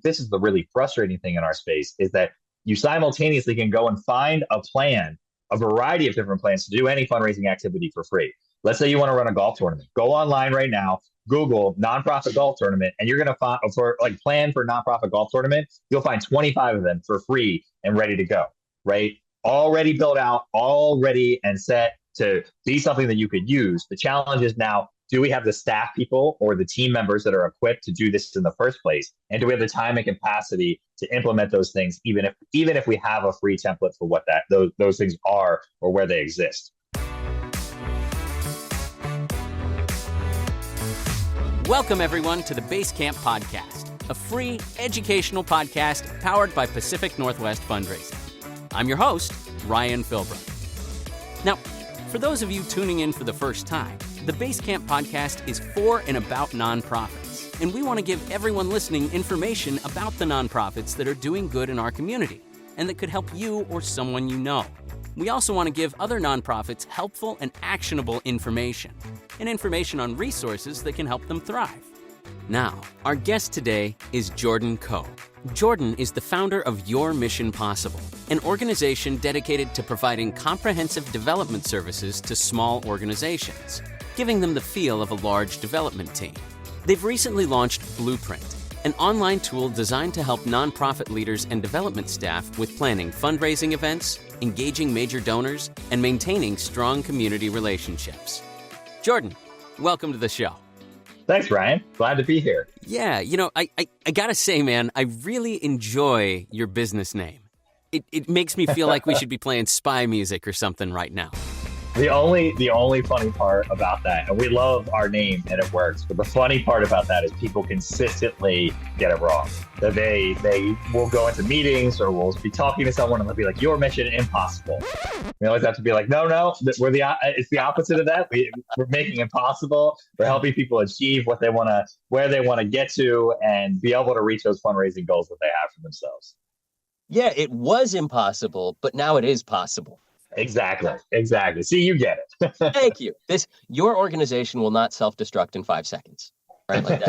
think this is the really frustrating thing in our space, is that you simultaneously can go and find a plan, a variety of different plans to do any fundraising activity for free. Let's say you want to run a golf tournament. Go online right now, Google nonprofit golf tournament, and you're going to find for like plan for nonprofit golf tournament. You'll find 25 of them for free and ready to go, right? Already built out, already and set to be something that you could use. The challenge is now, do we have the staff people or the team members that are equipped to do this in the first place? And do we have the time and capacity to implement those things, even if we have a free template for what those things are or where they exist? Welcome, everyone, to the Basecamp podcast, a free educational podcast powered by Pacific Northwest Fundraising. I'm your host, Ryan Philbrook. Now, for those of you tuning in for the first time, the Basecamp podcast is for and about nonprofits, and we want to give everyone listening information about the nonprofits that are doing good in our community and that could help you or someone you know. We also want to give other nonprofits helpful and actionable information, and information on resources that can help them thrive. Now, our guest today is Jordan Kough. Jordan is the founder of Your Mission Possible, an organization dedicated to providing comprehensive development services to small organizations, giving them the feel of a large development team. They've recently launched Blueprint, an online tool designed to help nonprofit leaders and development staff with planning fundraising events, engaging major donors, and maintaining strong community relationships. Jordan, welcome to the show. Thanks, Ryan. Glad to be here. Yeah, I gotta say, man, I really enjoy your business name. It makes me feel like we should be playing spy music or something right now. The only funny part about that, and we love our name and it works, but the funny part about that is people consistently get it wrong. That they will go into meetings or we'll be talking to someone and they'll be like, "Your mission impossible." We always have to be like, no, it's the opposite of that. We're making it possible. We're helping people achieve where they want to get to and be able to reach those fundraising goals that they have for themselves. Yeah, it was impossible, but now it is possible. Exactly. See, you get it. Thank you. Your organization will not self-destruct in 5 seconds. Right? Like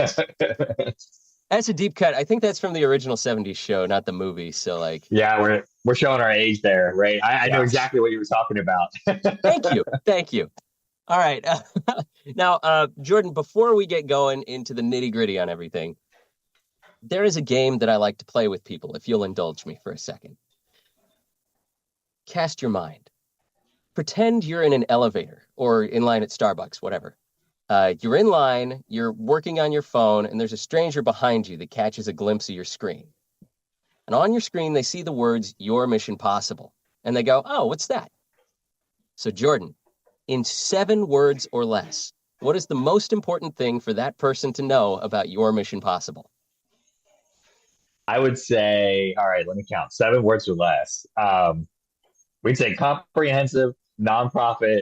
that's a deep cut. I think that's from the original 70s show, not the movie. So yeah, we're showing our age there, right? I know exactly what you were talking about. Thank you. All right. Now, Jordan, before we get going into the nitty gritty on everything, there is a game that I like to play with people, if you'll indulge me for a second. Cast your mind. Pretend you're in an elevator or in line at Starbucks, whatever. You're in line, you're working on your phone, and there's a stranger behind you that catches a glimpse of your screen. And on your screen, they see the words, "Your Mission Possible." And they go, "Oh, what's that?" So Jordan, in 7 words or less, what is the most important thing for that person to know about Your Mission Possible? I would say, all right, let me count. 7 words or less. We'd say comprehensive, nonprofit,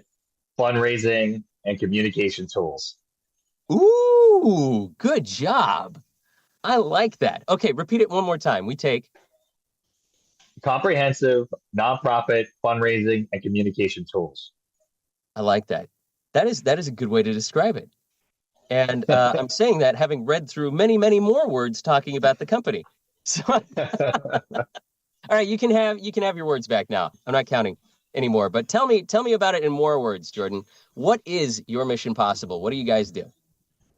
fundraising, and communication tools. Ooh, good job. I like that. Okay, repeat it one more time. We take comprehensive, nonprofit, fundraising, and communication tools. I like that. That is a good way to describe it. And I'm saying that having read through many, many more words talking about the company. So all right, you can have your words back now. I'm not counting anymore, but tell me about it in more words, Jordan. What is Your Mission Possible? What do you guys do?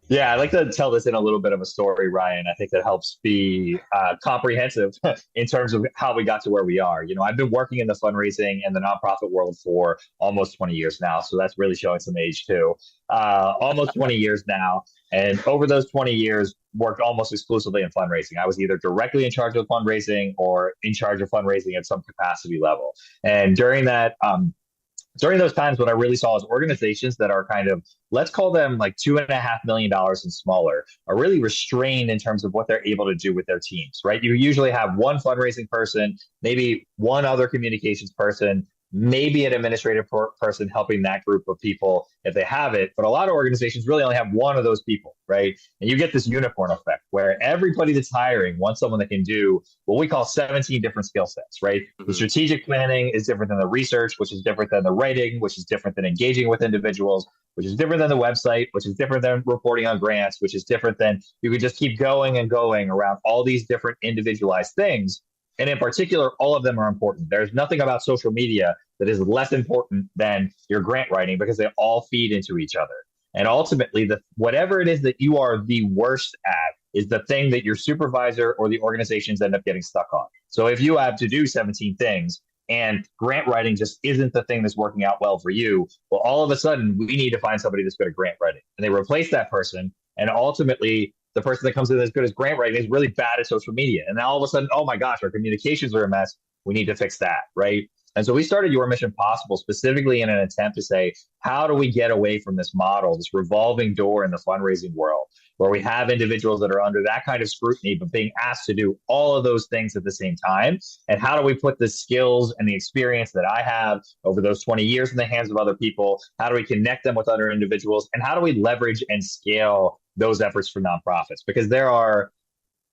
Yeah, I'd like to tell this in a little bit of a story, Ryan. I think that helps be comprehensive in terms of how we got to where we are. I've been working in the fundraising and the nonprofit world for almost 20 years now, so that's really showing some age too. Almost 20 years now, and over those 20 years, worked almost exclusively in fundraising. I was either directly in charge of fundraising or in charge of fundraising at some capacity level. And during those times, what I really saw is organizations that are kind of, let's call them like $2.5 million and smaller, are really restrained in terms of what they're able to do with their teams, right? You usually have one fundraising person, maybe one other communications person, maybe an administrative person helping that group of people if they have it. But a lot of organizations really only have one of those people, right? And you get this unicorn effect where everybody that's hiring wants someone that can do what we call 17 different skill sets, right? Mm-hmm. The strategic planning is different than the research, which is different than the writing, which is different than engaging with individuals, which is different than the website, which is different than reporting on grants, which is different than, you could just keep going and going around all these different individualized things. And in particular, all of them are important. There's nothing about social media that is less important than your grant writing because they all feed into each other. And ultimately, whatever it is that you are the worst at is the thing that your supervisor or the organizations end up getting stuck on. So if you have to do 17 things and grant writing just isn't the thing that's working out well for you, well, all of a sudden, we need to find somebody that's good at grant writing. And they replace that person. And ultimately, the person that comes in as good as grant writing is really bad at social media. And then all of a sudden, oh my gosh, our communications are a mess. We need to fix that, right? And so we started Your Mission Possible specifically in an attempt to say, how do we get away from this model, this revolving door in the fundraising world, where we have individuals that are under that kind of scrutiny, but being asked to do all of those things at the same time? And how do we put the skills and the experience that I have over those 20 years in the hands of other people? How do we connect them with other individuals? And how do we leverage and scale those efforts for nonprofits? Because there's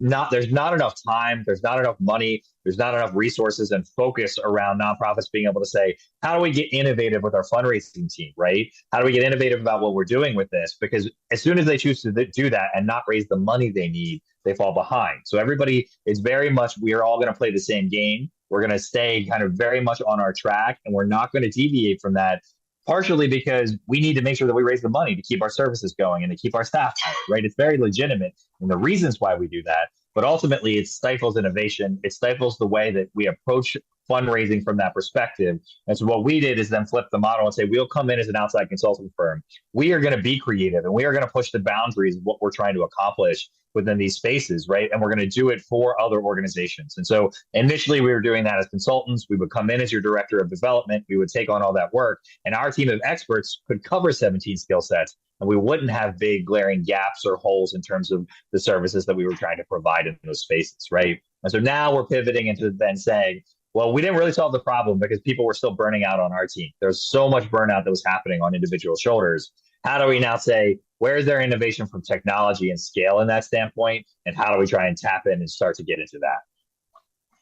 not enough time, there's not enough money, there's not enough resources and focus around nonprofits being able to say, how do we get innovative with our fundraising team, right? How do we get innovative about what we're doing with this? Because as soon as they choose to do that and not raise the money they need, they fall behind. So everybody is very much, we're all going to play the same game. We're going to stay kind of very much on our track, and we're not going to deviate from that. Partially because we need to make sure that we raise the money to keep our services going and to keep our staff hired, right? It's very legitimate in the reasons why we do that, but ultimately it stifles innovation. It stifles the way that we approach fundraising from that perspective. And so what we did is then flip the model and say, we'll come in as an outside consulting firm. We are going to be creative and we are going to push the boundaries of what we're trying to accomplish within these spaces, right? And we're going to do it for other organizations. And so initially we were doing that as consultants. We would come in as your director of development. We would take on all that work, and our team of experts could cover 17 skill sets, and we wouldn't have big glaring gaps or holes in terms of the services that we were trying to provide in those spaces, right? And so now we're pivoting into then saying, well, we didn't really solve the problem because people were still burning out on our team. There's so much burnout that was happening on individual shoulders. How do we now say, where is there innovation from technology and scale in that standpoint? And how do we try and tap in and start to get into that?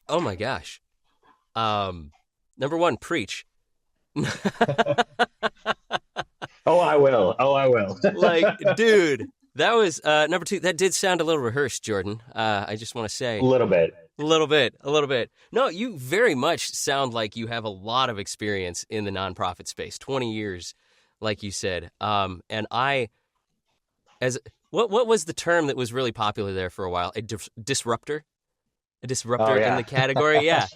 Oh my gosh. Number one, preach. Oh, I will. Like, dude, that was number two. That did sound a little rehearsed, Jordan. I just want to say. A little bit. No, you very much sound like you have a lot of experience in the nonprofit space, 20 years, like you said. And what was the term that was really popular there for a while? A disruptor? A disruptor in the category? Yeah.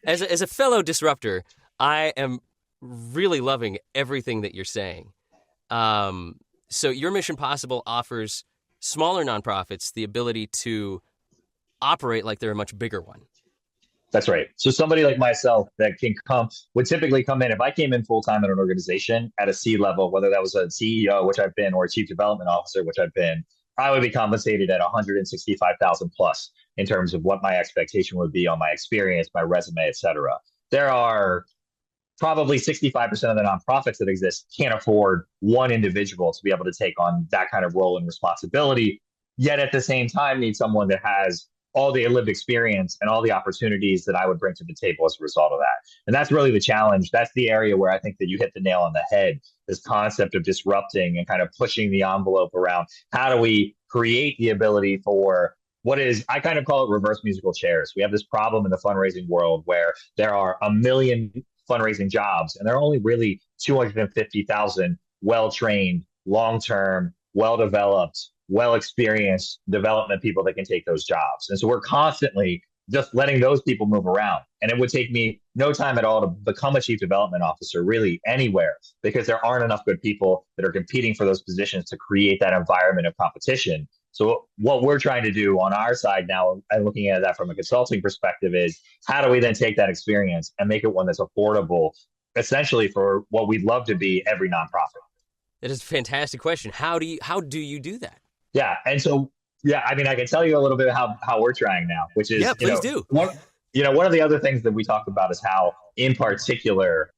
As a fellow disruptor, I am really loving everything that you're saying. So Your Mission Possible offers smaller nonprofits the ability to operate like they're a much bigger one. That's right. So somebody like myself that would typically come in, if I came in full-time at an organization at a C level, whether that was a CEO, which I've been, or a chief development officer, which I've been, I would be compensated at 165,000 plus in terms of what my expectation would be on my experience, my resume, et cetera. There are probably 65% of the nonprofits that exist can't afford one individual to be able to take on that kind of role and responsibility, yet at the same time need someone that has all the lived experience and all the opportunities that I would bring to the table as a result of that. And that's really the challenge. That's the area where I think that you hit the nail on the head, this concept of disrupting and kind of pushing the envelope around how do we create the ability for I kind of call it reverse musical chairs. We have this problem in the fundraising world where there are a million fundraising jobs, and there are only really 250,000 well-trained, long-term, well-developed, well-experienced development people that can take those jobs. And so we're constantly just letting those people move around. And it would take me no time at all to become a chief development officer really anywhere, because there aren't enough good people that are competing for those positions to create that environment of competition. So what we're trying to do on our side now, and looking at that from a consulting perspective, is how do we then take that experience and make it one that's affordable, essentially for what we'd love to be every nonprofit? That is a fantastic question. How do you do that? Yeah. And so, I mean, I can tell you a little bit how we're trying now, which is, please do. One of the other things that we talked about is how, in particular,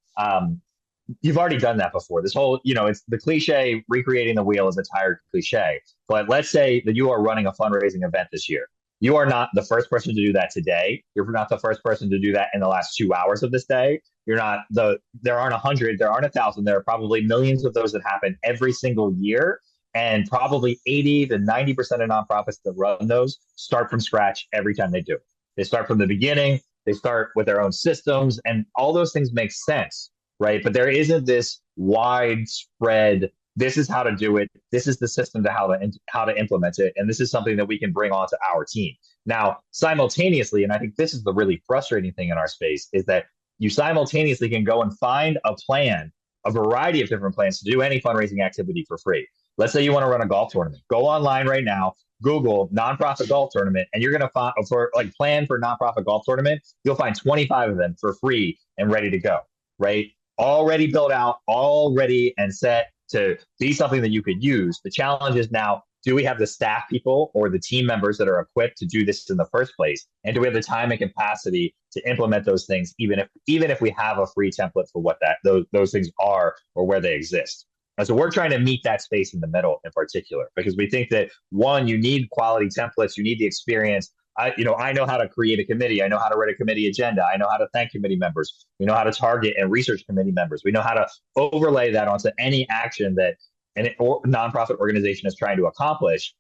You've already done that before. This whole, it's the cliche, recreating the wheel is a tired cliche. But let's say that you are running a fundraising event this year. You are not the first person to do that today. You're not the first person to do that in the last 2 hours of this day. There aren't 100, there aren't 1,000. There are probably millions of those that happen every single year. And probably 80 to 90% of nonprofits that run those start from scratch every time they do it. They start from the beginning. They start with their own systems, and all those things make sense, right? But there isn't this widespread, this is how to do it. This is the system to how to implement it. And this is something that we can bring onto our team. Now, simultaneously, and I think this is the really frustrating thing in our space, is that you simultaneously can go and find a variety of different plans to do any fundraising activity for free. Let's say you want to run a golf tournament. Go online right now, Google nonprofit golf tournament, and you're going to find plan for nonprofit golf tournament. You'll find 25 of them for free and ready to go, right? Already built out, already and set to be something that you could use. The challenge is now, do we have the staff people or the team members that are equipped to do this in the first place? And do we have the time and capacity to implement those things, even if we have a free template for what those things are or where they exist? And so we're trying to meet that space in the middle in particular, because we think that, one, you need quality templates, you need the experience. I know how to create a committee. I know how to write a committee agenda. I know how to thank committee members. We know how to target and research committee members. We know how to overlay that onto any action that a nonprofit organization is trying to accomplish.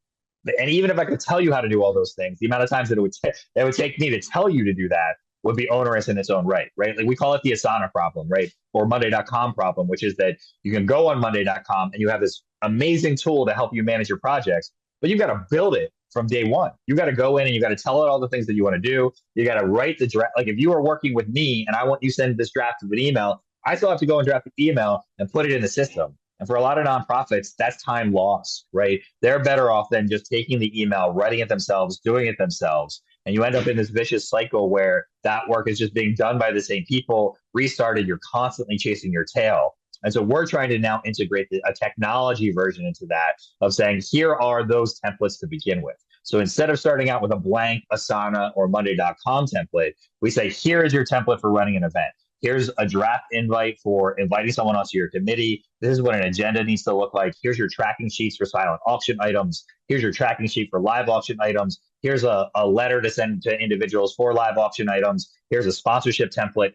And even if I could tell you how to do all those things, the amount of times that it would take me to tell you to do that would be onerous in its own right? Like we call it the Asana problem, right? Or Monday.com problem, which is that you can go on Monday.com and you have this amazing tool to help you manage your projects, but you've got to build it from day one. You got to go in and you got to tell it all the things that you want to do. You got to write the draft. Like if you are working with me and I want you to send this draft of an email, I still have to go and draft the email and put it in the system. And for a lot of nonprofits, that's time lost, right? They're better off than just taking the email, writing it themselves, doing it themselves. And you end up in this vicious cycle where that work is just being done by the same people, restarted, you're constantly chasing your tail. And so we're trying to now integrate a technology version into that of saying, here are those templates to begin with. So instead of starting out with a blank Asana or Monday.com template, we say, here is your template for running an event. Here's a draft invite for inviting someone onto your committee. This is what an agenda needs to look like. Here's your tracking sheets for silent auction items. Here's your tracking sheet for live auction items. Here's a letter to send to individuals for live auction items. Here's a sponsorship template.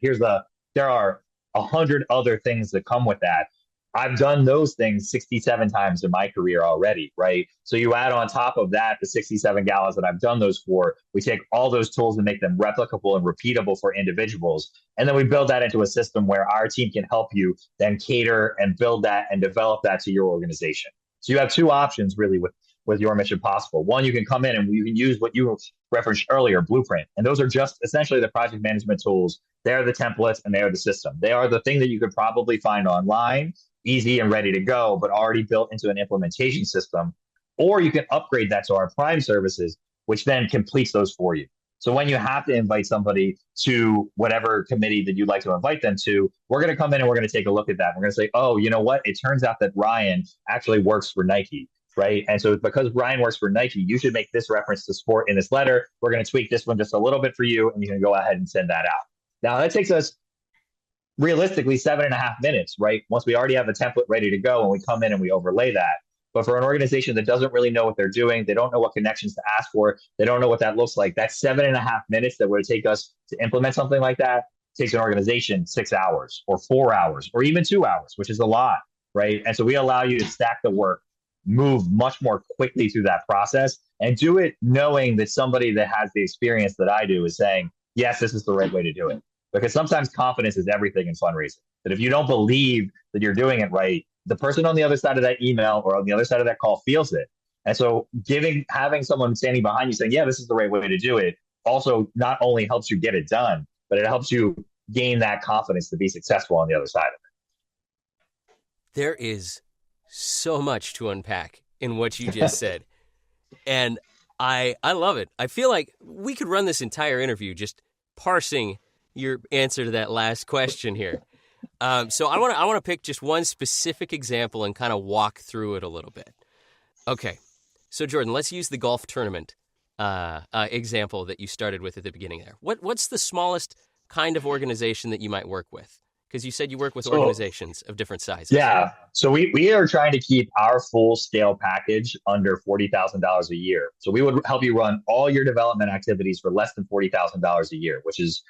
There are 100 other things that come with that. I've done those things 67 times in my career already, right? So you add on top of that the 67 galas that I've done those for. We take all those tools and make them replicable and repeatable for individuals. And then we build that into a system where our team can help you then cater and build that and develop that to your organization. So you have two options really with your Mission Possible. One, you can come in and you can use what you referenced earlier, Blueprint. And those are just essentially the project management tools. They're the templates and they are the system. They are the thing that you could probably find online, easy and ready to go, but already built into an implementation system. Or you can upgrade that to our Prime services, which then completes those for you. So when you have to invite somebody to whatever committee that you'd like to invite them to, we're going to come in and we're going to take a look at that. We're going to say, oh, you know what? It turns out that Ryan actually works for Nike, right? And so because Ryan works for Nike, you should make this reference to sport in this letter. We're going to tweak this one just a little bit for you, and you can go ahead and send that out. Now, that takes us realistically 7.5 minutes, right? Once we already have the template ready to go and we come in and we overlay that. But for an organization that doesn't really know what they're doing, they don't know what connections to ask for, they don't know what that looks like, that's 7.5 minutes that would take us to implement something like that takes an organization 6 hours or 4 hours or even 2 hours, which is a lot, right? And so we allow you to stack the work, move much more quickly through that process, and do it knowing that somebody that has the experience that I do is saying, yes, this is the right way to do it. Because sometimes confidence is everything in fundraising. That if you don't believe that you're doing it right, the person on the other side of that email or on the other side of that call feels it. And so having someone standing behind you saying, yeah, this is the right way to do it, also not only helps you get it done, but it helps you gain that confidence to be successful on the other side of it. There is so much to unpack in what you just said. And I love it. I feel like we could run this entire interview just parsing your answer to that last question here. So I want to pick just one specific example and kind of walk through it a little bit. Okay. So Jordan, let's use the golf tournament example that you started with at the beginning there. What's the smallest kind of organization that you might work with? Because you said you work with So, organizations of different sizes. yeah. So we are trying to keep our full scale package under $40,000 a year. So we would help you run all your development activities for less than $40,000 a year, which is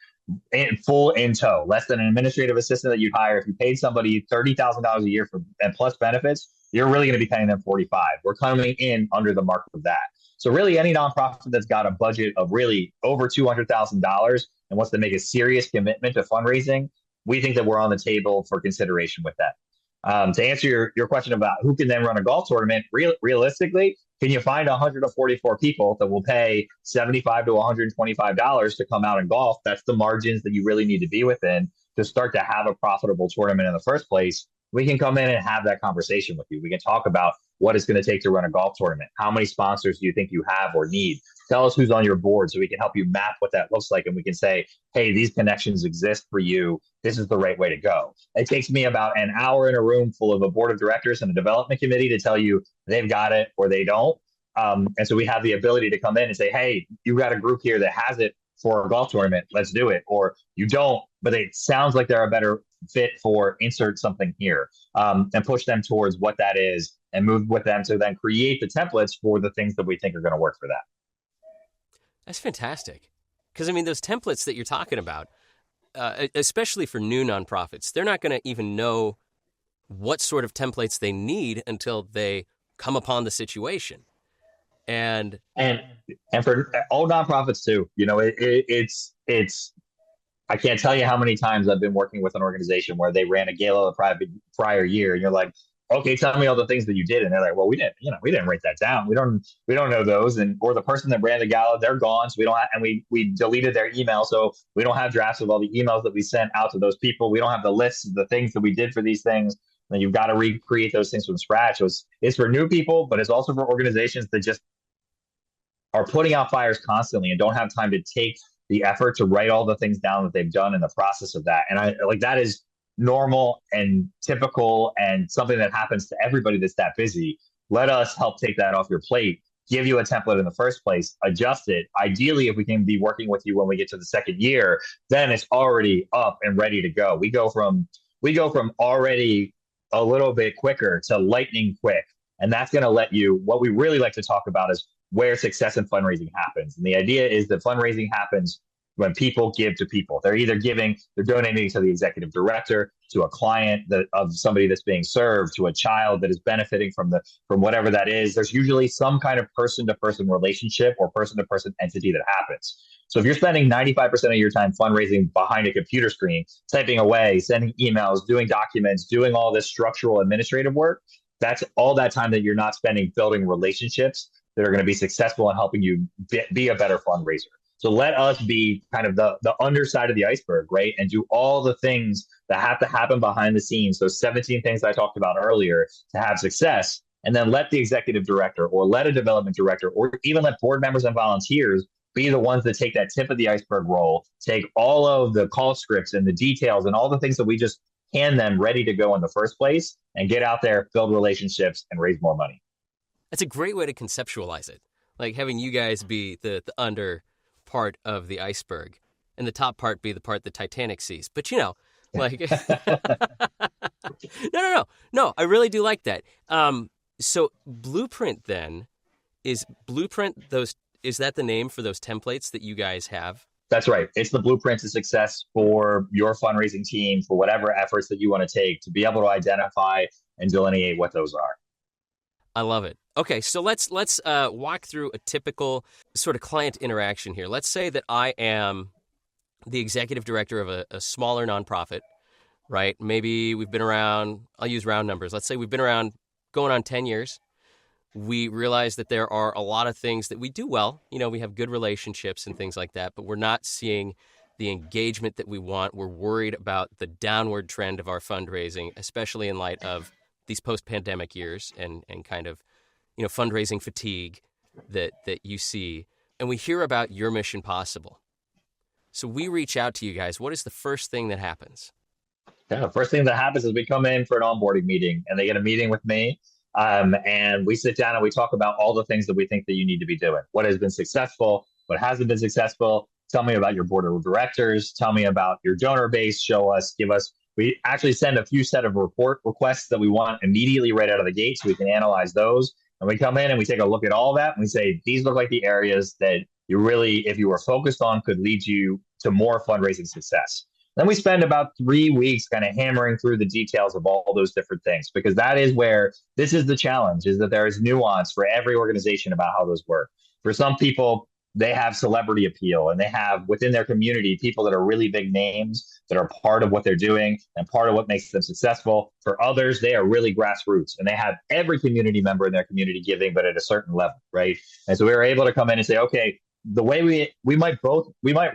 full in tow, less than an administrative assistant that you'd hire. If you paid somebody $30,000 a year for and plus benefits, you're really going to be paying them 45. We're coming in under the mark of that. So really any nonprofit that's got a budget of really over $200,000 and wants to make a serious commitment to fundraising, we think that we're on the table for consideration with that. To answer your question about who can then run a golf tournament, realistically, can you find 144 people that will pay $75 to $125 to come out and golf? That's the margins that you really need to be within to start to have a profitable tournament in the first place. We can come in and have that conversation with you. We can talk about what it's going to take to run a golf tournament. How many sponsors do you think you have or need? Tell us who's on your board so we can help you map what that looks like. And we can say, hey, these connections exist for you. This is the right way to go. It takes me about an hour in a room full of a board of directors and a development committee to tell you they've got it or they don't. And so we have the ability to come in and say, hey, you got a group here that has it for a golf tournament. Let's do it. Or you don't, but it sounds like they're a better fit for insert something here, and push them towards what that is and move with them to then create the templates for the things that we think are going to work for that. That's fantastic. Because, I mean, those templates that you're talking about, especially for new nonprofits, they're not going to even know what sort of templates they need until they come upon the situation. And for all nonprofits too, you know, it's I can't tell you how many times I've been working with an organization where they ran a gala the prior year, and you're like, okay, tell me all the things that you did, and they're like, well, we didn't write that down. We don't know those, or the person that ran the gala, they're gone, so we don't have, and we deleted their email, so we don't have drafts of all the emails that we sent out to those people. We don't have the lists of the things that we did for these things. And you've got to recreate those things from scratch. So it's for new people, but it's also for organizations that just are putting out fires constantly and don't have time to take the effort to write all the things down that they've done in the process of that. And I like that is normal and typical and something that happens to everybody that's that busy. Let us help take that off your plate, give you a template in the first place, adjust it. Ideally, if we can be working with you when we get to the second year, then it's already up and ready to go. We go from already a little bit quicker to lightning quick. And that's going to let you, what we really like to talk about is where success in fundraising happens. And the idea is that fundraising happens when people give to people. They're either they're donating to the executive director, to a client of somebody that's being served, to a child that is benefiting from whatever that is. There's usually some kind of person-to-person relationship or person-to-person entity that happens. So if you're spending 95% of your time fundraising behind a computer screen, typing away, sending emails, doing documents, doing all this structural administrative work, that's all that time that you're not spending building relationships that are going to be successful in helping you be a better fundraiser. So let us be kind of the underside of the iceberg, right? And do all the things that have to happen behind the scenes, those 17 things I talked about earlier to have success. And then let the executive director or let a development director or even let board members and volunteers be the ones that take that tip of the iceberg role, take all of the call scripts and the details and all the things that we just hand them ready to go in the first place and get out there, build relationships, and raise more money. That's a great way to conceptualize it. Like having you guys be the under part of the iceberg and the top part be the part the Titanic sees. But like, no, I really do like that. So Blueprint then, is that the name for those templates that you guys have? That's right. It's the blueprint to success for your fundraising team, for whatever efforts that you want to take to be able to identify and delineate what those are. I love it. Okay, so let's walk through a typical sort of client interaction here. Let's say that I am the executive director of a smaller nonprofit, right? Maybe we've been around, I'll use round numbers. Let's say we've been around going on 10 years. We realize that there are a lot of things that we do well. We have good relationships and things like that, but we're not seeing the engagement that we want. We're worried about the downward trend of our fundraising, especially in light of these post-pandemic years and kind of, fundraising fatigue that you see. And we hear about your Mission Possible. So we reach out to you guys. What is the first thing that happens? Yeah, the first thing that happens is we come in for an onboarding meeting and they get a meeting with me. And we sit down and we talk about all the things that we think that you need to be doing. What has been successful, what hasn't been successful. Tell me about your board of directors. Tell me about your donor base. Give us We actually send a few set of report requests that we want immediately right out of the gate so we can analyze those. And we come in and we take a look at all of that and we say, these look like the areas that you really, if you were focused on, could lead you to more fundraising success. Then we spend about 3 weeks kind of hammering through the details of all those different things, because that is where this is the challenge, is that there is nuance for every organization about how those work. For some people, they have celebrity appeal and they have within their community people that are really big names that are part of what they're doing and part of what makes them successful. For others, they are really grassroots and they have every community member in their community giving, but at a certain level, right? And so we were able to come in and say, okay, the way we might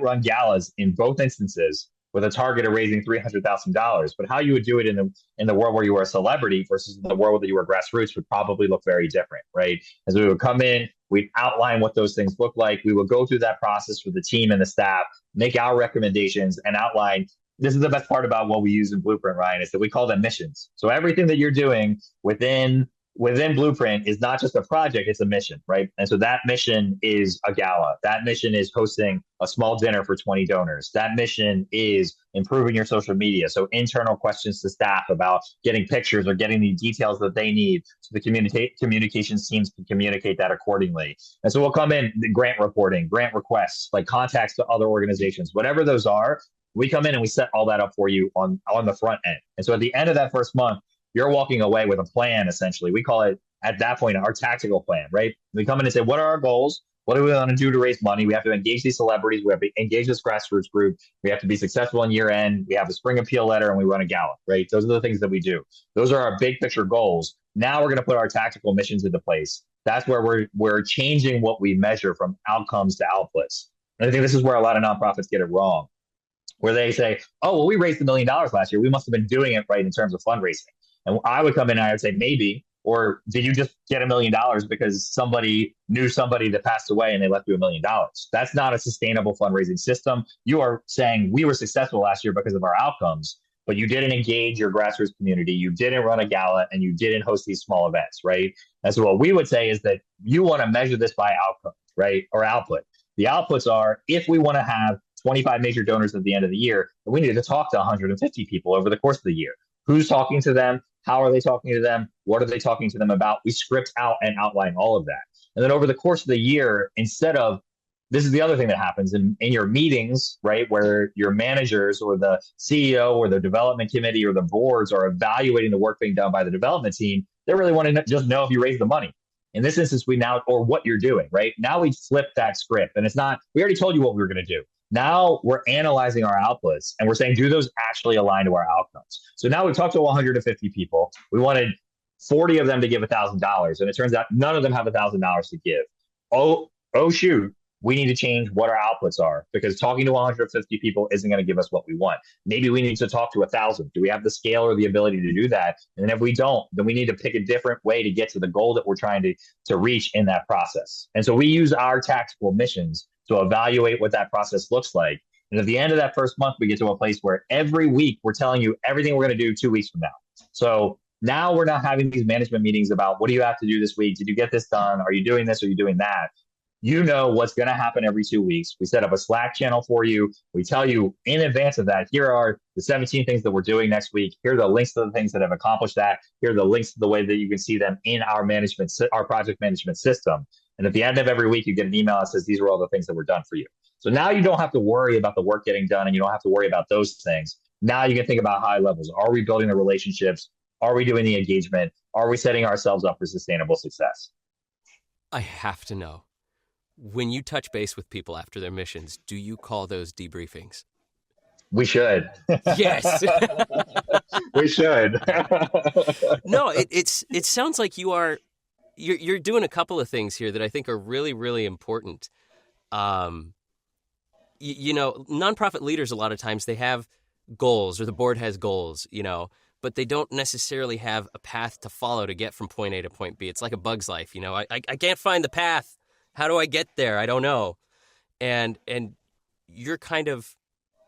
run galas in both instances with a target of raising $300,000, but how you would do it in the world where you were a celebrity versus the world that you were grassroots would probably look very different, right? As we would come in, we'd outline what those things look like. We would go through that process with the team and the staff, make our recommendations, and outline. This is the best part about what we use in Blueprint, Ryan, is that we call them missions. So everything that you're doing within Blueprint is not just a project, it's a mission, right? And so that mission is a gala. That mission is hosting a small dinner for 20 donors. That mission is improving your social media. So internal questions to staff about getting pictures or getting the details that they need so the communications teams can communicate that accordingly. And so we'll come in, the grant reporting, grant requests, like contacts to other organizations, whatever those are, we come in and we set all that up for you on the front end. And so at the end of that first month, you're walking away with a plan, essentially. We call it, at that point, our tactical plan, right? We come in and say, what are our goals? What do we want to do to raise money? We have to engage these celebrities. We have to engage this grassroots group. We have to be successful in year end. We have a spring appeal letter and we run a gala, right? Those are the things that we do. Those are our big picture goals. Now we're going to put our tactical missions into place. That's where we're changing what we measure from outcomes to outputs. And I think this is where a lot of nonprofits get it wrong, where they say, oh, well, we raised $1 million last year. We must have been doing it right in terms of fundraising. And I would come in and I would say, maybe, or did you just get $1 million because somebody knew somebody that passed away and they left you $1 million? That's not a sustainable fundraising system. You are saying we were successful last year because of our outcomes, but you didn't engage your grassroots community. You didn't run a gala and you didn't host these small events, right? And so what we would say is that you want to measure this by outcome, right? Or output. The outputs are, if we want to have 25 major donors at the end of the year, we need to talk to 150 people over the course of the year. Who's talking to them? How are they talking to them? What are they talking to them about? We script out and outline all of that. And then over the course of the year, instead of, this is the other thing that happens in your meetings, right, where your managers or the CEO or the development committee or the boards are evaluating the work being done by the development team, they really want to just know if you raise the money. In this instance, or what you're doing, right? Now we flip that script and it's not, we already told you what we were going to do. Now we're analyzing our outputs and we're saying, do those actually align to our outcomes? So now we've talked to 150 people. We wanted 40 of them to give $1,000. And it turns out none of them have $1,000 to give. Oh, shoot. We need to change what our outputs are, because talking to 150 people isn't going to give us what we want. Maybe we need to talk to 1,000. Do we have the scale or the ability to do that? And if we don't, then we need to pick a different way to get to the goal that we're trying to reach in that process. And so we use our tactical missions to evaluate what that process looks like. And at the end of that first month, we get to a place where every week we're telling you everything we're going to do 2 weeks from now. So now we're not having these management meetings about, what do you have to do this week? Did you get this done? Are you doing this? Are you doing that? You know what's going to happen every 2 weeks. We set up a Slack channel for you. We tell you in advance of that, here are the 17 things that we're doing next week. Here are the links to the things that have accomplished that. Here are the links to the way that you can see them in our project management system. And at the end of every week, you get an email that says, these are all the things that were done for you. So now you don't have to worry about the work getting done and you don't have to worry about those things. Now you can think about high levels. Are we building the relationships? Are we doing the engagement? Are we setting ourselves up for sustainable success? I have to know, when you touch base with people after their missions, do you call those debriefings? We should. Yes. We should. No, it sounds like you're doing a couple of things here that I think are really, really important. Nonprofit leaders, a lot of times they have goals, or the board has goals, but they don't necessarily have a path to follow to get from point A to point B. It's like a bug's life. I can't find the path. How do I get there? I don't know. And you're kind of,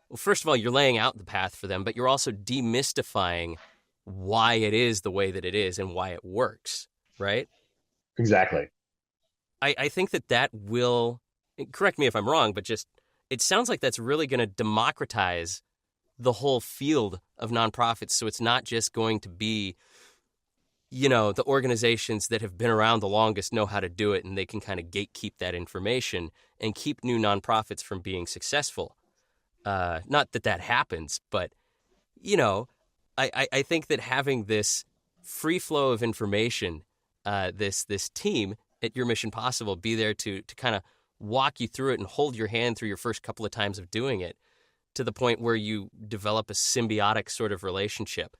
well, first of all, you're laying out the path for them, but you're also demystifying why it is the way that it is and why it works, right? Exactly. I think that will, correct me if I'm wrong, but just, it sounds like that's really going to democratize the whole field of nonprofits. So it's not just going to be, you know, the organizations that have been around the longest know how to do it, and they can kind of gatekeep that information and keep new nonprofits from being successful. Not that that happens, but, you know, I think that having this free flow of information, this team at Your Mission Possible be there to kind of walk you through it and hold your hand through your first couple of times of doing it, to the point where you develop a symbiotic sort of relationship.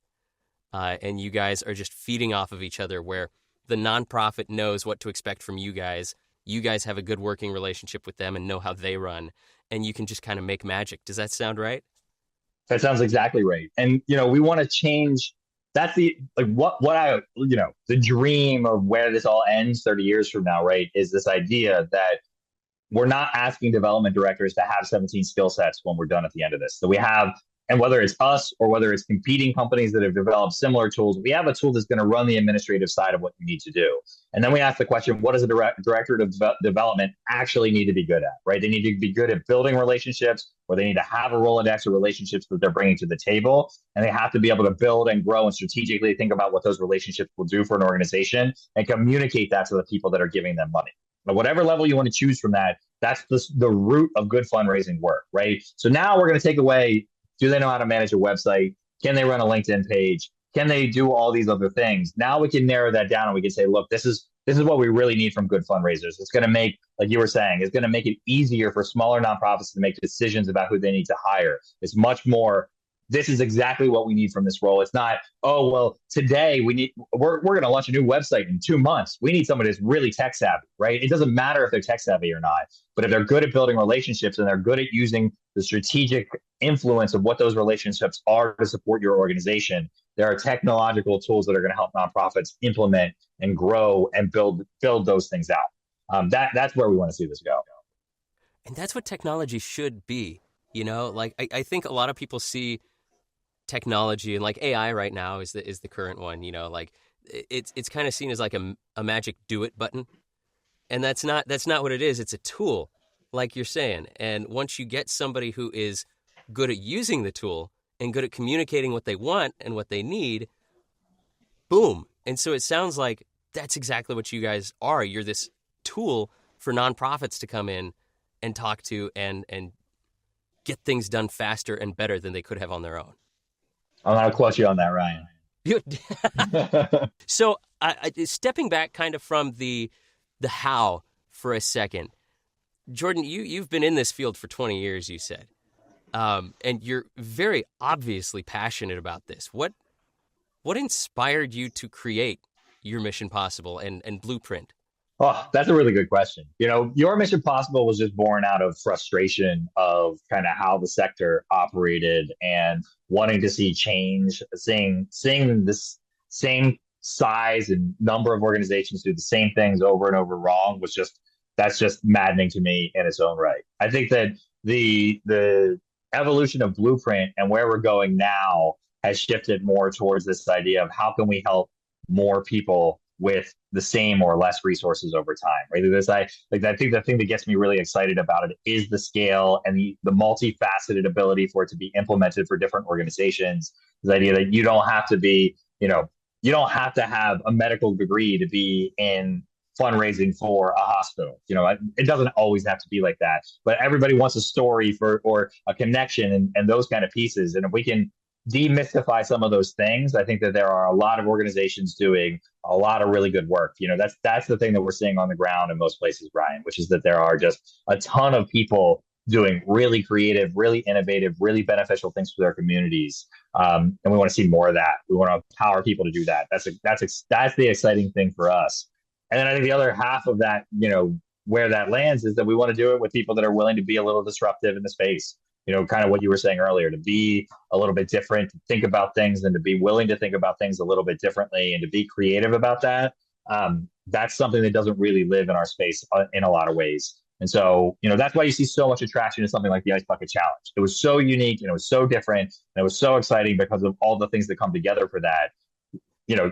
And you guys are just feeding off of each other, where the nonprofit knows what to expect from you guys. You guys have a good working relationship with them and know how they run, and you can just kind of make magic. Does that sound right? That sounds exactly right. And, you know, we want to change. That's the, like, what I, you know, the dream of where this all ends 30 years from now, right, is this idea that we're not asking development directors to have 17 skill sets when we're done at the end of this. So we have, and whether it's us or whether it's competing companies that have developed similar tools, we have a tool that's going to run the administrative side of what you need to do. And then we ask the question, what does a director of development actually need to be good at, right? They need to be good at building relationships, or they need to have a Rolodex of relationships that they're bringing to the table. And they have to be able to build and grow and strategically think about what those relationships will do for an organization and communicate that to the people that are giving them money. But whatever level you want to choose from that, that's the root of good fundraising work, right? So now we're going to take away, do they know how to manage a website? Can they run a LinkedIn page? Can they do all these other things? Now we can narrow that down and we can say, look, this is what we really need from good fundraisers. It's going to make, like you were saying, it's going to make it easier for smaller nonprofits to make decisions about who they need to hire. It's much more, this is exactly what we need from this role. It's not, oh, well, today we're going to launch a new website in 2 months. We need somebody that's really tech savvy, right? It doesn't matter if they're tech savvy or not, but if they're good at building relationships and they're good at using the strategic influence of what those relationships are to support your organization, there are technological tools that are going to help nonprofits implement and grow and build those things out. That's where we want to see this go. And that's what technology should be. You know, like I think a lot of people see technology, and like AI right now is the current one, you know, like it's kind of seen as like a magic do it button. And that's not what it is. It's a tool, like you're saying. And once you get somebody who is good at using the tool and good at communicating what they want and what they need, boom. And so it sounds like that's exactly what you guys are. You're this tool for nonprofits to come in and talk to and get things done faster and better than they could have on their own. I'm going to quote you on that, Ryan. So stepping back kind of from the how for a second, Jordan, you've been in this field for 20 years, you said, and you're very obviously passionate about this. What inspired you to create Your Mission Possible and Blueprint? Oh, that's a really good question. You know, Your Mission Possible was just born out of frustration of kind of how the sector operated and wanting to see change, seeing this same size and number of organizations do the same things over and over wrong that's just maddening to me in its own right. I think that the evolution of Blueprint and where we're going now has shifted more towards this idea of how can we help more people with the same or less resources over time, right? I think the thing that gets me really excited about it is the scale and the multifaceted ability for it to be implemented for different organizations. The idea that you don't have to be, you don't have to have a medical degree to be in fundraising for a hospital. You know, it doesn't always have to be like that, but everybody wants a story or a connection and those kind of pieces. And if we can demystify some of those things, I think that there are a lot of organizations doing a lot of really good work. You know, that's the thing that we're seeing on the ground in most places, Brian, which is that there are just a ton of people doing really creative, really innovative, really beneficial things for their communities. And we want to see more of that. We want to empower people to do that. That's the exciting thing for us. And then I think the other half of that, you know, where that lands is that we want to do it with people that are willing to be a little disruptive in the space. You know, kind of what you were saying earlier, to be a little bit different, to think about things and to be willing to think about things a little bit differently and to be creative about that. That's something that doesn't really live in our space in a lot of ways. And so, you know, that's why you see so much attraction to something like the Ice Bucket Challenge. It was so unique and it was so different and it was so exciting because of all the things that come together for that. You know,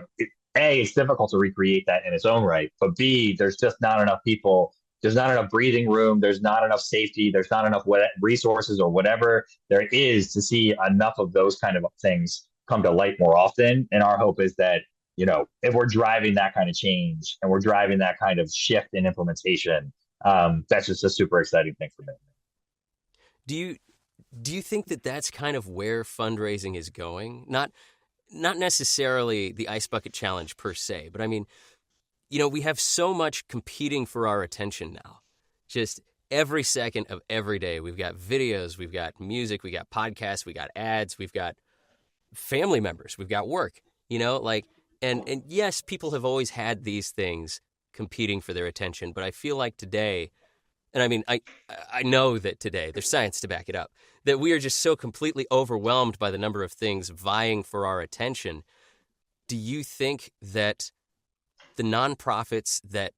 A, it's difficult to recreate that in its own right, but B, there's just not enough people there's not enough breathing room, there's not enough safety, there's not enough resources or whatever there is to see enough of those kind of things come to light more often. And our hope is that, if we're driving that kind of change and we're driving that kind of shift in implementation, that's just a super exciting thing for me. Do you think that that's kind of where fundraising is going? Not necessarily the Ice Bucket Challenge per se, but I mean, we have so much competing for our attention now. Just every second of every day, we've got videos, we've got music, we got podcasts, we got ads, we've got family members, we've got work, and yes, people have always had these things competing for their attention, but I feel like today, and I mean, I know that today, there's science to back it up, that we are just so completely overwhelmed by the number of things vying for our attention. Do you think that the nonprofits that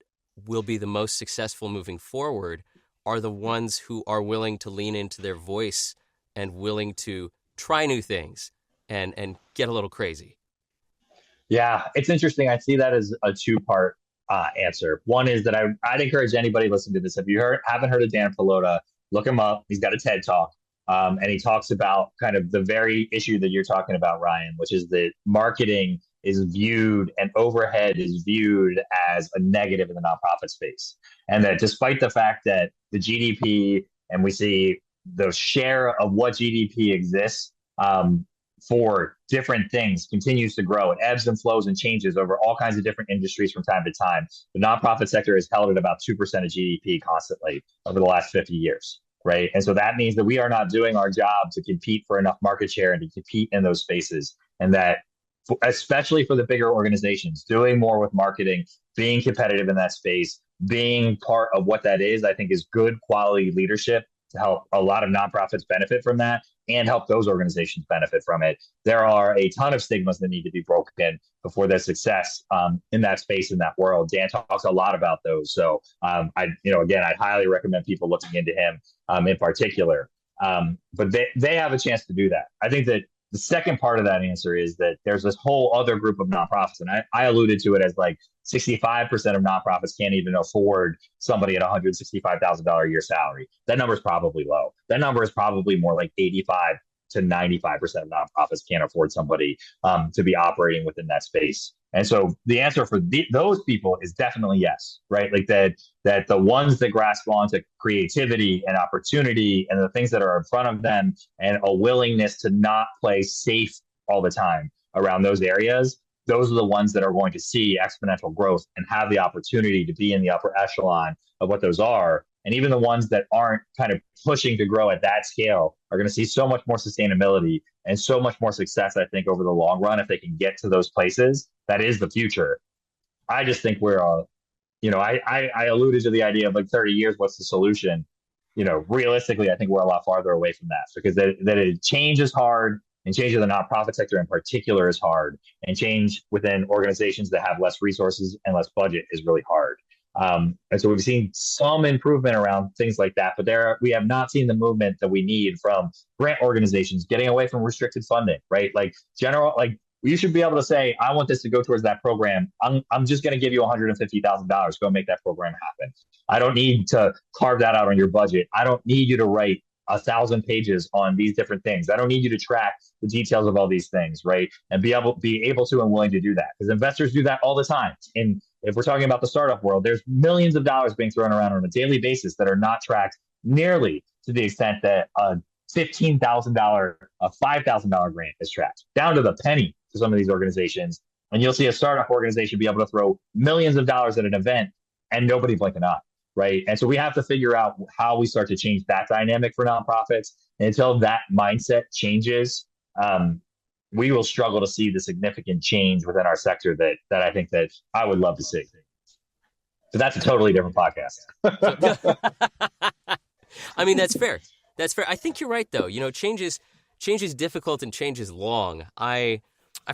will be the most successful moving forward are the ones who are willing to lean into their voice and willing to try new things and get a little crazy? Yeah, it's interesting. I see that as a two-part answer. One is that I'd encourage anybody listening to this, if you haven't heard of Dan Pallotta, look him up. He's got a TED Talk, and he talks about kind of the very issue that you're talking about, Ryan, which is that marketing is viewed and overhead is viewed as a negative in the nonprofit space. And that despite the fact that the GDP, and we see the share of what GDP exists for different things continues to grow. It ebbs and flows and changes over all kinds of different industries from time to time. The nonprofit sector is held at about 2% of GDP constantly over the last 50 years. Right. And so that means that we are not doing our job to compete for enough market share and to compete in those spaces. And that, especially for the bigger organizations, doing more with marketing, being competitive in that space, being part of what that is, I think is good quality leadership to help a lot of nonprofits benefit from that and help those organizations benefit from it. There are a ton of stigmas that need to be broken before there's success in that space, in that world. Dan talks a lot about those. So I'd highly recommend people looking into him in particular. But they have a chance to do that. I think that the second part of that answer is that there's this whole other group of nonprofits, and I alluded to it as like 65% of nonprofits can't even afford somebody at $165,000 a year salary. That number is probably low. That number is probably more like 85 to 95% of nonprofits can't afford somebody to be operating within that space. And so the answer for those people is definitely yes, right? Like that the ones that grasp onto creativity and opportunity and the things that are in front of them and a willingness to not play safe all the time around those areas, those are the ones that are going to see exponential growth and have the opportunity to be in the upper echelon of what those are. And even the ones that aren't kind of pushing to grow at that scale are going to see so much more sustainability and so much more success, I think, over the long run, if they can get to those places. That is the future. I just think we're, I alluded to the idea of like 30 years, what's the solution? Realistically, I think we're a lot farther away from that because change is hard, and change in the nonprofit sector in particular is hard, and change within organizations that have less resources and less budget is really hard. And so we've seen some improvement around things like that, but we have not seen the movement that we need from grant organizations getting away from restricted funding, right? You should be able to say, I want this to go towards that program. I'm just going to give you $150,000. Go make that program happen. I don't need to carve that out on your budget. I don't need you to write 1,000 pages on these different things. I don't need you to track the details of all these things, right? And be able to and willing to do that, because investors do that all the time. And if we're talking about the startup world, there's millions of dollars being thrown around on a daily basis that are not tracked nearly to the extent that a $15,000, a $5,000 grant is tracked, down to the penny for some of these organizations. And you'll see a startup organization be able to throw millions of dollars at an event and nobody blink an eye, right? And so we have to figure out how we start to change that dynamic for nonprofits. And until that mindset changes, we will struggle to see the significant change within our sector that I think that I would love to see. So that's a totally different podcast. I mean, that's fair. That's fair. I think you're right, though. Change is difficult and change is long. I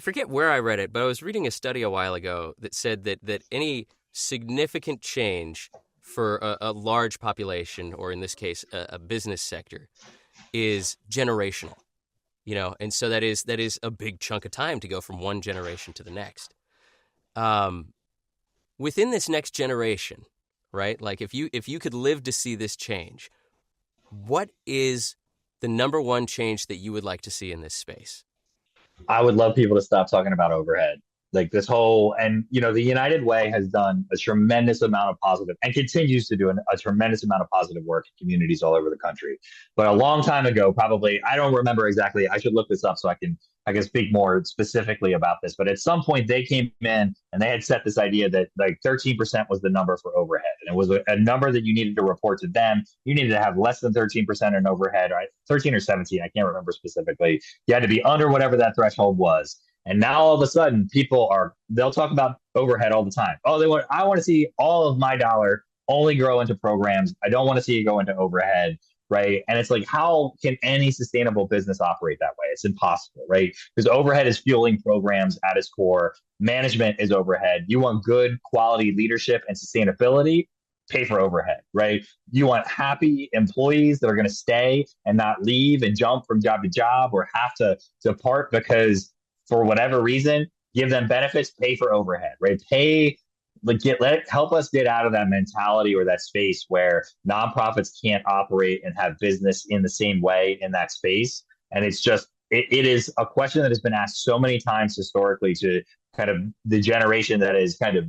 forget where I read it, but I was reading a study a while ago that said that any significant change for a large population, or in this case, a business sector, is generational. And so that is a big chunk of time to go from one generation to the next. Within this next generation, right? Like if you could live to see this change, what is the number one change that you would like to see in this space? I would love people to stop talking about overhead. Like this whole, and the United Way has done a tremendous amount of positive and continues to do a tremendous amount of positive work in communities all over the country. But a long time ago, probably, I don't remember exactly. I should look this up so I can speak more specifically about this. But at some point they came in and they had set this idea that like 13% was the number for overhead. And it was a number that you needed to report to them. You needed to have less than 13% in overhead, right? 13 or 17, I can't remember specifically. You had to be under whatever that threshold was. And now all of a sudden they'll talk about overhead all the time. I want to see all of my dollar only grow into programs. I don't want to see it go into overhead. Right. And it's like, how can any sustainable business operate that way? It's impossible, right? Because overhead is fueling programs at its core. Management is overhead. You want good quality leadership and sustainability, pay for overhead, right? You want happy employees that are going to stay and not leave and jump from job to job or have to depart because for whatever reason, give them benefits, pay for overhead, right? Help us get out of that mentality or that space where nonprofits can't operate and have business in the same way in that space. And it's just, it is a question that has been asked so many times historically to kind of the generation that is kind of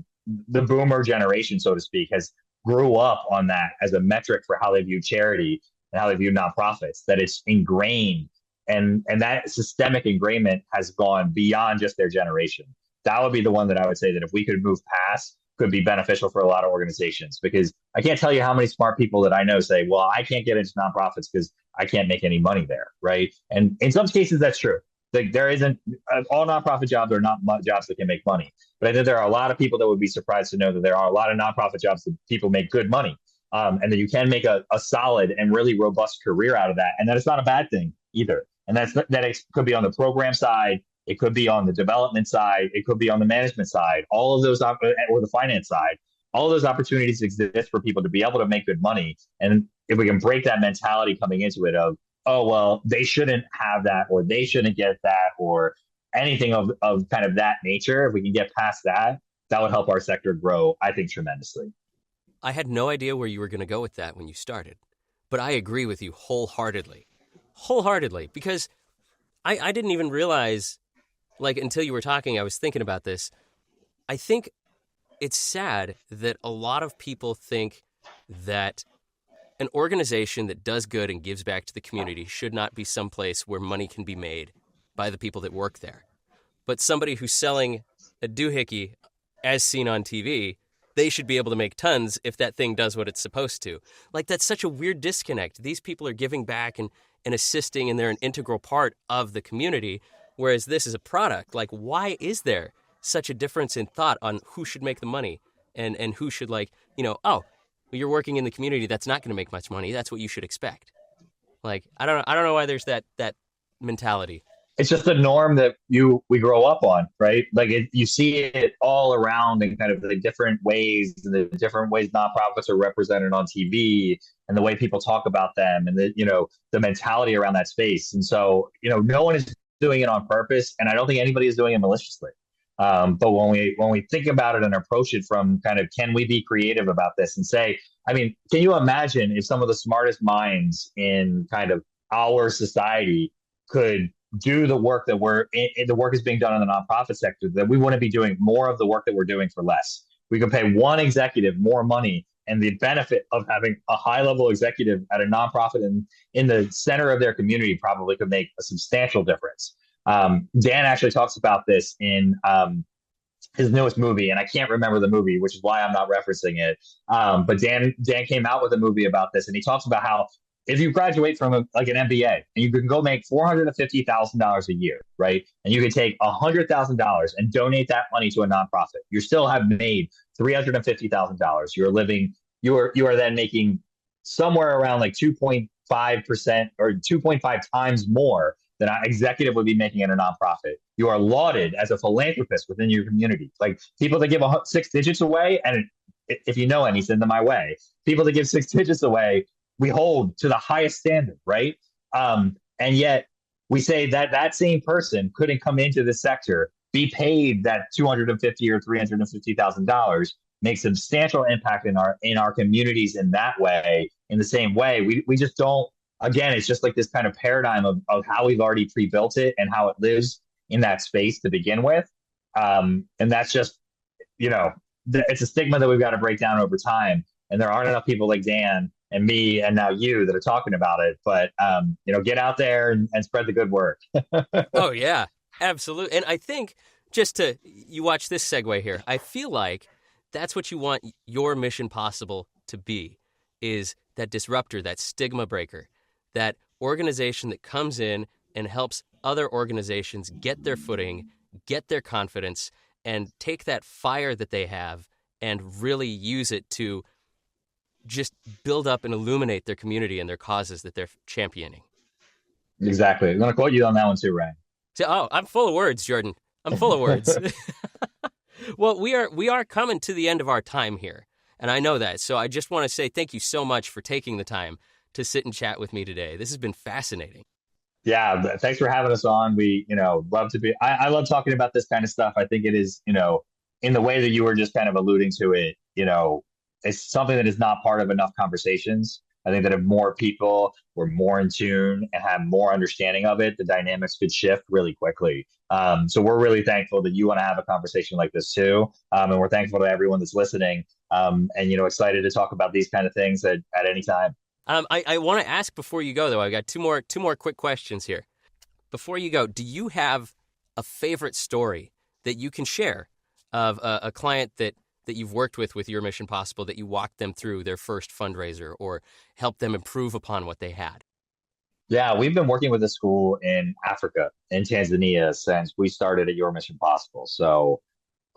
the boomer generation, so to speak, has grew up on that as a metric for how they view charity and how they view nonprofits, that it's ingrained. And that systemic ingrainment has gone beyond just their generation. That would be the one that I would say that if we could move past, could be beneficial for a lot of organizations, because I can't tell you how many smart people that I know say, well, I can't get into nonprofits because I can't make any money there, right? And in some cases, that's true. Like there isn't, all nonprofit jobs are not jobs that can make money. But I think there are a lot of people that would be surprised to know that there are a lot of nonprofit jobs that people make good money, and that you can make a solid and really robust career out of that. And that it's not a bad thing either. And that it could be on the program side. It could be on the development side. It could be on the management side. All of those, or the finance side, all of those opportunities exist for people to be able to make good money. And if we can break that mentality coming into it of, oh, well, they shouldn't have that, or they shouldn't get that, or anything of kind of that nature, if we can get past that, that would help our sector grow, I think, tremendously. I had no idea where you were going to go with that when you started, but I agree with you wholeheartedly, because I didn't even realize, like, until you were talking, I was thinking about this. I think it's sad that a lot of people think that an organization that does good and gives back to the community should not be someplace where money can be made by the people that work there. But somebody who's selling a doohickey, as seen on TV, they should be able to make tons if that thing does what it's supposed to. Like, that's such a weird disconnect. These people are giving back and assisting, and they're an integral part of the community, whereas this is a product. Like, why is there such a difference in thought on who should make the money and who should, like, oh, you're working in the community that's not going to make much money. That's what you should expect. Like, I don't know why there's that mentality. It's just the norm that we grow up on, right? Like you see it all around in kind of the different ways, the different ways nonprofits are represented on TV, and the way people talk about them, and the mentality around that space. And so, no one is doing it on purpose, and I don't think anybody is doing it maliciously. But when we think about it and approach it from kind of, can we be creative about this and say, I mean, can you imagine if some of the smartest minds in kind of our society could do the work that the work is being done in the nonprofit sector, that we wouldn't be doing more of the work that we're doing for less. We could pay one executive more money, and the benefit of having a high-level executive at a nonprofit in the center of their community probably could make a substantial difference. Dan actually talks about this in his newest movie, and I can't remember the movie, which is why I'm not referencing it. But Dan came out with a movie about this, and he talks about how if you graduate from an MBA and you can go make $450,000 a year, right? And you can take $100,000 and donate that money to a nonprofit, you still have made $350,000. You are then making somewhere around like 2.5% or 2.5 times more than an executive would be making in a nonprofit. You are lauded as a philanthropist within your community. Like people that give 6 digits away, and if you know any, send them my way. People that give 6 digits away, we hold to the highest standard, right? And yet we say that same person couldn't come into this sector, be paid that $250,000 or $350,000, make substantial impact in our communities in that way, in the same way. We just don't, again, it's just like this kind of paradigm of how we've already pre-built it and how it lives in that space to begin with. And that's just, it's a stigma that we've got to break down over time. And there aren't enough people like Dan and me and now you that are talking about it. But, get out there and spread the good word. Oh, yeah, absolutely. And I think you watch this segue here, I feel like that's what you want your Mission Possible to be, is that disruptor, that stigma breaker, that organization that comes in and helps other organizations get their footing, get their confidence, and take that fire that they have and really use it to just build up and illuminate their community and their causes that they're championing. Exactly. I'm going to quote you on that one too, Ryan. Oh, I'm full of words, Jordan. I'm full of words. Well, we are coming to the end of our time here, and I know that. So I just want to say thank you so much for taking the time to sit and chat with me today. This has been fascinating. Yeah, thanks for having us on. We, love to be. I love talking about this kind of stuff. I think it is, in the way that you were just kind of alluding to it, it's something that is not part of enough conversations. I think that if more people were more in tune and have more understanding of it, the dynamics could shift really quickly. So we're really thankful that you want to have a conversation like this too. And we're thankful to everyone that's listening and, excited to talk about these kind of things at any time. I want to ask before you go, though, I've got two more quick questions here. Before you go, do you have a favorite story that you can share of a client that you've worked with your Mission Possible, that you walked them through their first fundraiser or helped them improve upon what they had? Yeah, we've been working with a school in Africa, in Tanzania, since we started at Your Mission Possible. So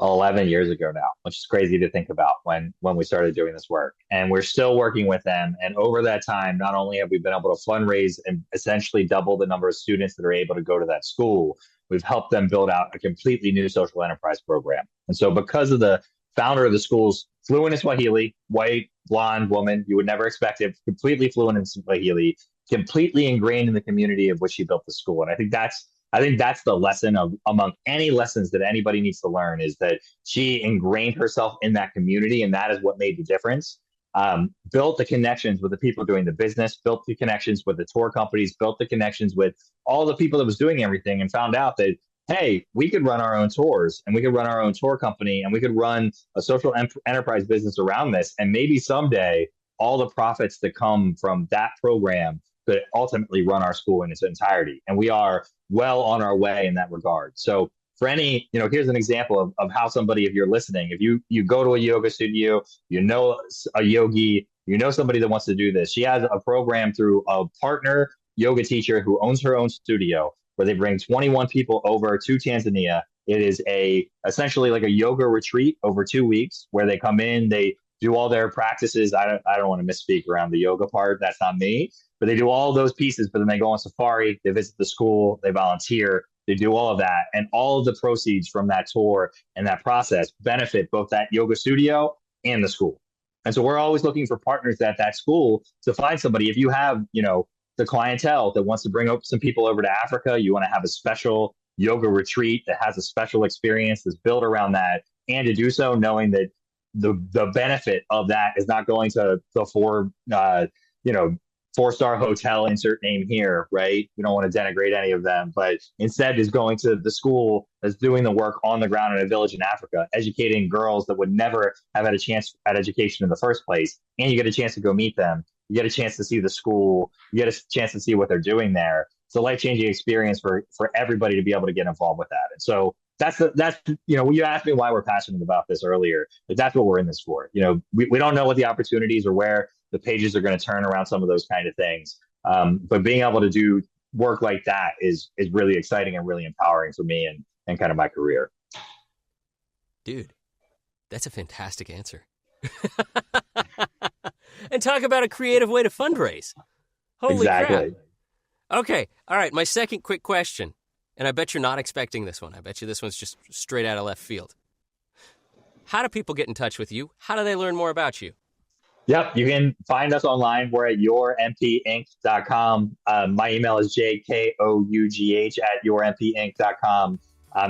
11 years ago now, which is crazy to think about when we started doing this work. And we're still working with them. And over that time, not only have we been able to fundraise and essentially double the number of students that are able to go to that school, we've helped them build out a completely new social enterprise program. And so because of the founder of the school's fluent in Swahili, white, blonde woman, you would never expect it, completely fluent in Swahili, completely ingrained in the community of which she built the school. And I think that's the lesson of among any lessons that anybody needs to learn, is that she ingrained herself in that community, and that is what made the difference. Built the connections with the people doing the business, built the connections with the tour companies, built the connections with all the people that was doing everything, and found out that, hey, we could run our own tours and we could run our own tour company and we could run a social enterprise business around this. And maybe someday all the profits that come from that program could ultimately run our school in its entirety. And we are well on our way in that regard. So for any, here's an example of how somebody, if you're listening, if you go to a yoga studio, a yogi, somebody that wants to do this, she has a program through a partner yoga teacher who owns her own studio, where they bring 21 people over to Tanzania. It is essentially like a yoga retreat over 2 weeks, where they come in, they do all their practices. I don't want to misspeak around the yoga part. That's not me. But they do all those pieces, but then they go on safari, they visit the school, they volunteer, they do all of that. And all of the proceeds from that tour and that process benefit both that yoga studio and the school. And so we're always looking for partners at that school to find somebody. If you have, the clientele that wants to bring up some people over to Africa, you want to have a special yoga retreat that has a special experience that's built around that, and to do so knowing that the benefit of that is not going to the four-star hotel, insert name here, right? We don't want to denigrate any of them, but instead is going to the school that's doing the work on the ground in a village in Africa, educating girls that would never have had a chance at education in the first place. And you get a chance to go meet them. You get a chance to see the school. You get a chance to see what they're doing there. It's a life-changing experience for everybody to be able to get involved with that. And so that's you asked me why we're passionate about this earlier. But that's what we're in this for. We don't know what the opportunities or where the pages are going to turn around some of those kind of things. But being able to do work like that is really exciting and really empowering for me and kind of my career. Dude, that's a fantastic answer. And talk about a creative way to fundraise. Holy crap. Okay. All right. My second quick question, and I bet you're not expecting this one. I bet you this one's just straight out of left field. How do people get in touch with you? How do they learn more about you? Yep. You can find us online. We're at yourmpinc.com. My email is jkough@yourmpinc.com.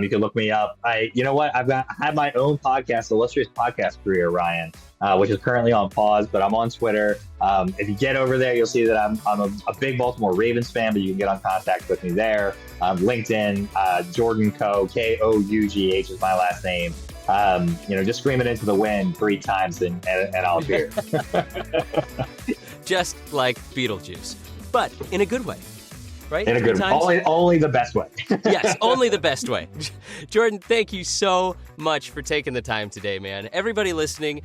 You can look me up. You know what? I had my own podcast, Illustrious Podcast Career, Ryan, which is currently on pause, but I'm on Twitter. If you get over there, you'll see that I'm a big Baltimore Ravens fan, but you can get on contact with me there. LinkedIn, Jordan Kough, Kough is my last name. Just scream it into the wind 3 times and I'll appear. Just like Beetlejuice, but in a good way. Right? In a good way. Only the best way. Yes, only the best way. Jordan, thank you so much for taking the time today, man. Everybody listening,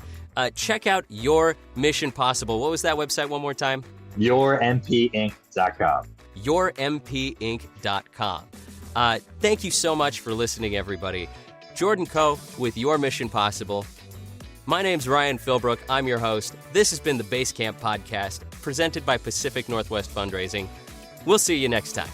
check out Your Mission Possible. What was that website one more time? YourMPinc.com. YourMPinc.com. Thank you so much for listening, everybody. Jordan Kough with Your Mission Possible. My name's Ryan Philbrook. I'm your host. This has been the Basecamp Podcast, presented by Pacific Northwest Fundraising. We'll see you next time.